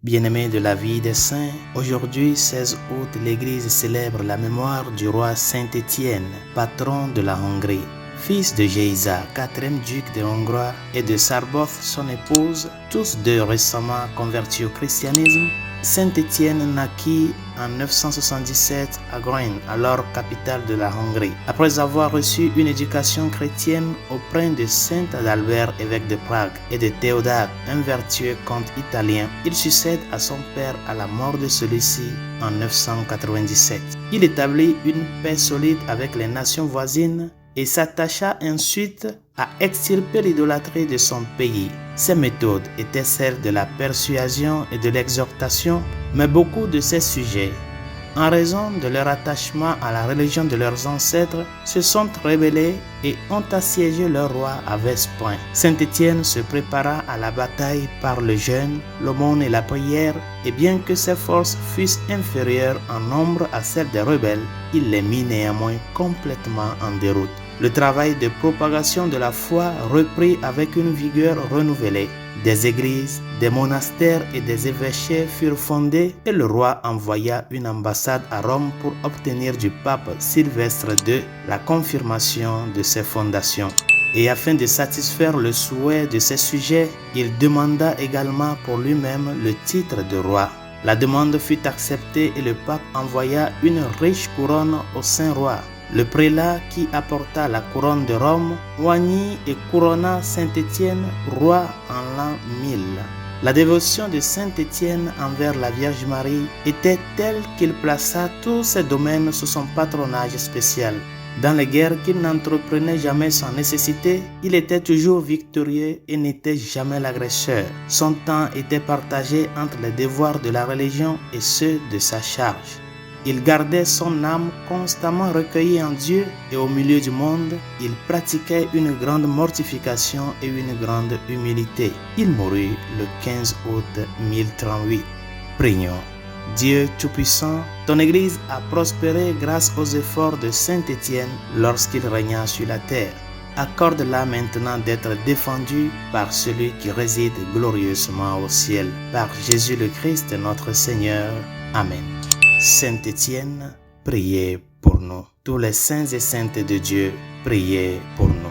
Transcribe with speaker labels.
Speaker 1: Bien-aimés de la vie des saints, aujourd'hui 16 août, l'Église célèbre la mémoire du roi Saint-Étienne, patron de la Hongrie. Fils de Géisa, quatrième duc de Hongrois, et de Sarboth, son épouse, tous deux récemment convertis au christianisme, Saint-Étienne naquit en 977 à Groin, alors capitale de la Hongrie. Après avoir reçu une éducation chrétienne auprès de Saint Adalbert, évêque de Prague, et de Théodate, un vertueux comte italien, il succède à son père à la mort de celui-ci en 997. Il établit une paix solide avec les nations voisines et s'attacha ensuite à extirper l'idolâtrie de son pays. Ses méthodes étaient celles de la persuasion et de l'exhortation, mais beaucoup de ses sujets, en raison de leur attachement à la religion de leurs ancêtres, se sont rebellés et ont assiégé leur roi à Vest-Point. Saint-Étienne se prépara à la bataille par le jeûne, l'aumône et la prière, et bien que ses forces fussent inférieures en nombre à celles des rebelles, il les mit néanmoins complètement en déroute. Le travail de propagation de la foi reprit avec une vigueur renouvelée. Des églises, des monastères et des évêchés furent fondés et le roi envoya une ambassade à Rome pour obtenir du pape Sylvestre II la confirmation de ses fondations. Et afin de satisfaire le souhait de ses sujets, il demanda également pour lui-même le titre de roi. La demande fut acceptée et le pape envoya une riche couronne au Saint-Roi. Le prélat qui apporta la couronne de Rome oignit et couronna Saint-Étienne roi en l'an 1000. La dévotion de Saint-Étienne envers la Vierge Marie était telle qu'il plaça tous ses domaines sous son patronage spécial. Dans les guerres qu'il n'entreprenait jamais sans nécessité, il était toujours victorieux et n'était jamais l'agresseur. Son temps était partagé entre les devoirs de la religion et ceux de sa charge. Il gardait son âme constamment recueillie en Dieu et au milieu du monde, il pratiquait une grande mortification et une grande humilité. Il mourut le 15 août 1038. Prions. Dieu Tout-Puissant, ton Église a prospéré grâce aux efforts de Saint-Étienne lorsqu'il régna sur la terre. Accorde-la maintenant d'être défendue par celui qui réside glorieusement au ciel, par Jésus le Christ notre Seigneur. Amen. Saint-Étienne, priez pour nous. Tous les saints et saintes de Dieu, priez pour nous.